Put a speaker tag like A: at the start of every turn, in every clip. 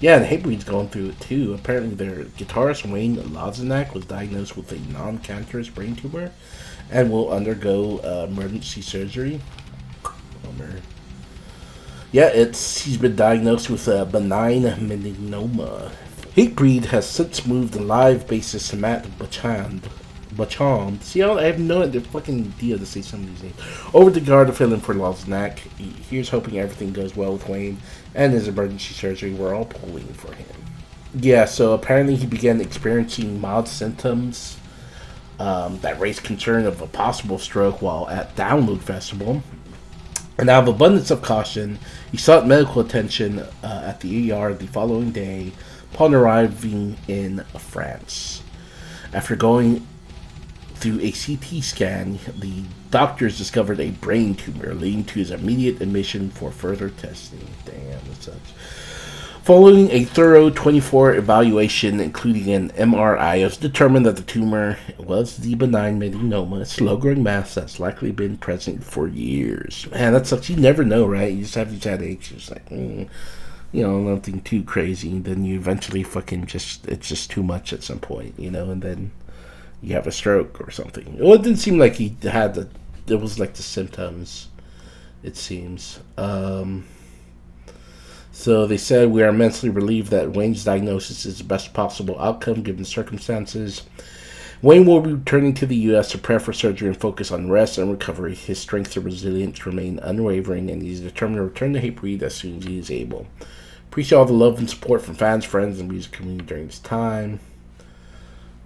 A: Yeah, and Hatebreed's going through it too. Apparently, their guitarist Wayne Lozinak was diagnosed with a non-cancerous brain tumor and will undergo emergency surgery. Bummer. Yeah, he's been diagnosed with a benign melanoma. Hatebreed has since moved the live bassist Matt Bachand. See, I have no fucking idea to say some of these names. Over the guard to fill in for Lozinak. Here's hoping everything goes well with Wayne and his emergency surgery. We're all pulling for him. Yeah, so apparently he began experiencing mild symptoms that raised concern of a possible stroke while at Download Festival. And out of abundance of caution, he sought medical attention at the ER the following day upon arriving in France. After going through a CT scan, the doctors discovered a brain tumor, leading to his immediate admission for further testing. Damn, that sucks. Following a thorough 24 evaluation, including an MRI, it was determined that the tumor was the benign melanoma, a slow-growing mass that's likely been present for years. Man, that sucks. You never know, right? You just have these headaches. You're just like, nothing too crazy. Then you eventually it's just too much at some point, and then you have a stroke or something. Well, it didn't seem like he had it was like the symptoms, it seems. So they said, we are immensely relieved that Wayne's diagnosis is the best possible outcome given the circumstances. Wayne will be returning to the U.S. to prepare for surgery and focus on rest and recovery. His strength and resilience remain unwavering, and he's determined to return to Hatebreed as soon as he is able. Appreciate all the love and support from fans, friends, and music community during this time.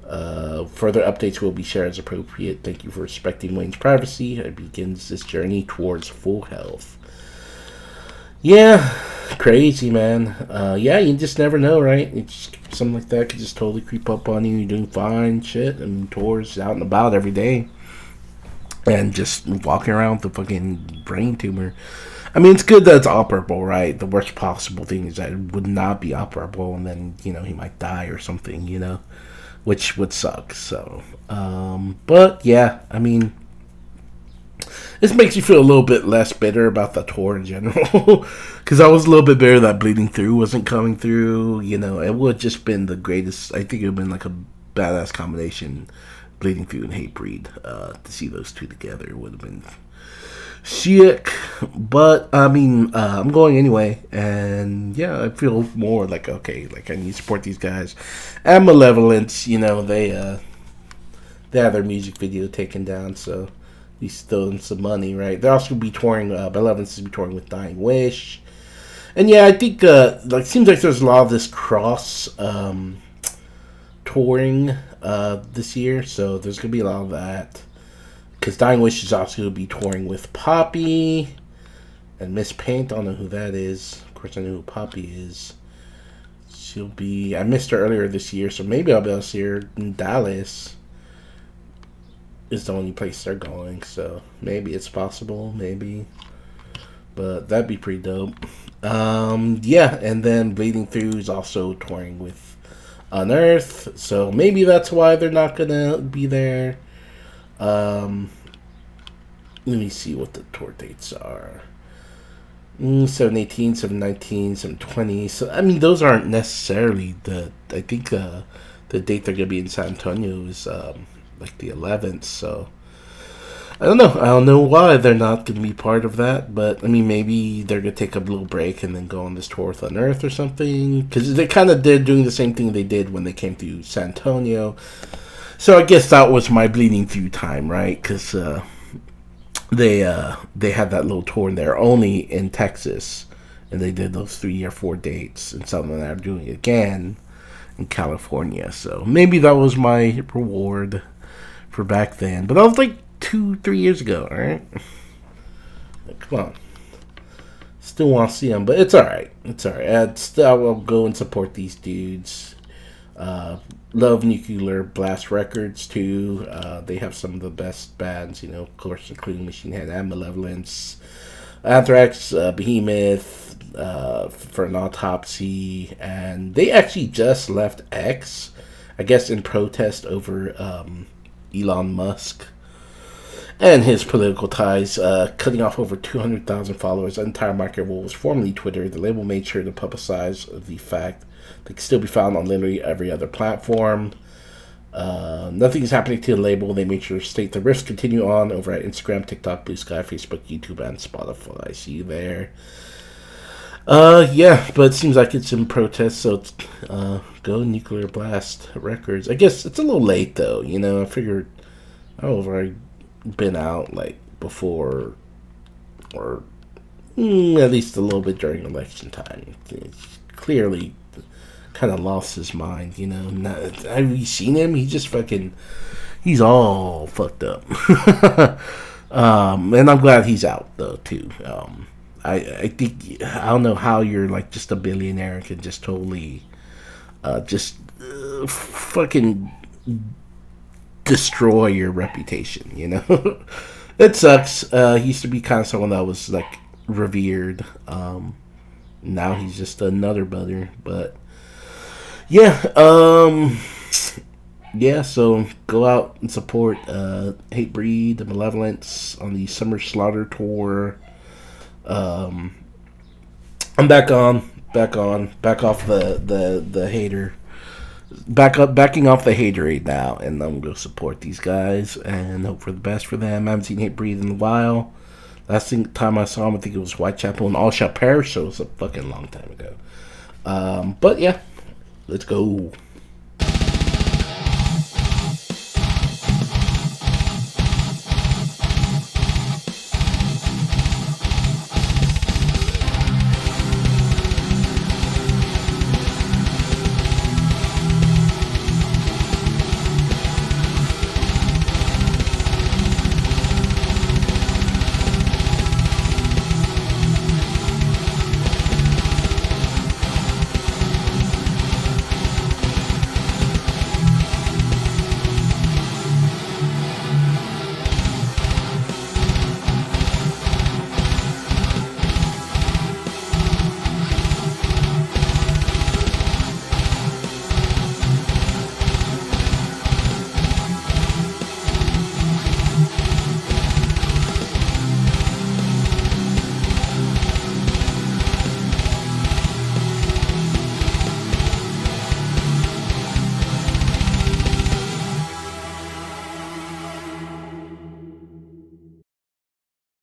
A: Further updates will be shared as appropriate. Thank you for respecting Wayne's privacy. It begins this journey towards full health. Yeah, crazy, man. You just never know, right? It's something like that could just totally creep up on you. You're doing fine, shit, and tours out and about every day, and just walking around with a fucking brain tumor. I mean, it's good that it's operable, right? The worst possible thing is that it would not be operable, and then he might die or something, which would suck. So, but yeah, I mean, this makes you feel a little bit less bitter about the tour in general. Because I was a little bit bitter that Bleeding Through wasn't coming through. It would have just been the greatest. I think it would have been like a badass combination, Bleeding Through and Hatebreed. To see those two together would have been sick. But, I mean, I'm going anyway. And, yeah, I feel more like, okay, like I need to support these guys. And Malvolence, they had their music video taken down, so he's still in some money, right? They're also going to be touring, Malvolence is be touring with Dying Wish. And yeah, I think, seems like there's a lot of this cross, touring, this year, so there's going to be a lot of that. Because Dying Wish is also going to be touring with Poppy and Miss Paint. I don't know who that is. Of course, I know who Poppy is. I missed her earlier this year, so maybe I'll be able to see her in Dallas. Is the only place they're going, so maybe it's possible, maybe, but that'd be pretty dope. Yeah, and then Bleeding Through is also touring with Unearth, so maybe that's why they're not gonna be there. Let me see what the tour dates are. 7/18, 7/19, 7/20. So I mean, those aren't necessarily I think the date they're gonna be in San Antonio is like the 11th, so I don't know why they're not going to be part of that, but I mean, maybe they're going to take a little break and then go on this tour with Unearth or something, because they kind of did doing the same thing they did when they came to San Antonio. So I guess that was my Bleeding Through time, right? Because they had that little tour and they're only in Texas, and they did those 3 or 4 dates, and some of them are doing it again in California, so maybe that was my reward for back then. But that was like 2-3 years ago, alright? Like, come on. Still want to see them, but it's alright. It's alright. I will go and support these dudes. Love Nuclear Blast Records, too. They have some of the best bands, of course, including Machine Head and Malvolence. Anthrax, Behemoth, for an Autopsy, and they actually just left X, I guess in protest over Elon Musk. and his political ties, cutting off over 200,000 followers. The entire market of what was formerly Twitter. The label made sure to publicize the fact they can still be found on literally every other platform. Nothing is happening to the label. They made sure to state the risks continue on over at Instagram, TikTok, Blue Sky, Facebook, YouTube, and Spotify. I see you there. Yeah, but it seems like it's in protest, so it's, go Nuclear Blast Records. I guess it's a little late, though, you know. I figured, oh, have I been out, like, before, or at least a little bit during election time. It's clearly kind of lost his mind, you know. Have you seen him? He just fucking, he's all fucked up. And I'm glad he's out, though, too. I think, I don't know how you're like just a billionaire and can just totally fucking destroy your reputation, you know. It sucks. He used to be kind of someone that was like revered. Now he's just another brother. But yeah, yeah, so go out and support Hatebreed, the Malvolence on the Summer Slaughter tour. I'm back off the hater, backing off the haterade now, and I'm gonna support these guys and hope for the best for them. I haven't seen Hatebreed in a while. Last time I saw him, I think it was Whitechapel and All Shall Perish, so it was a fucking long time ago. But yeah, let's go.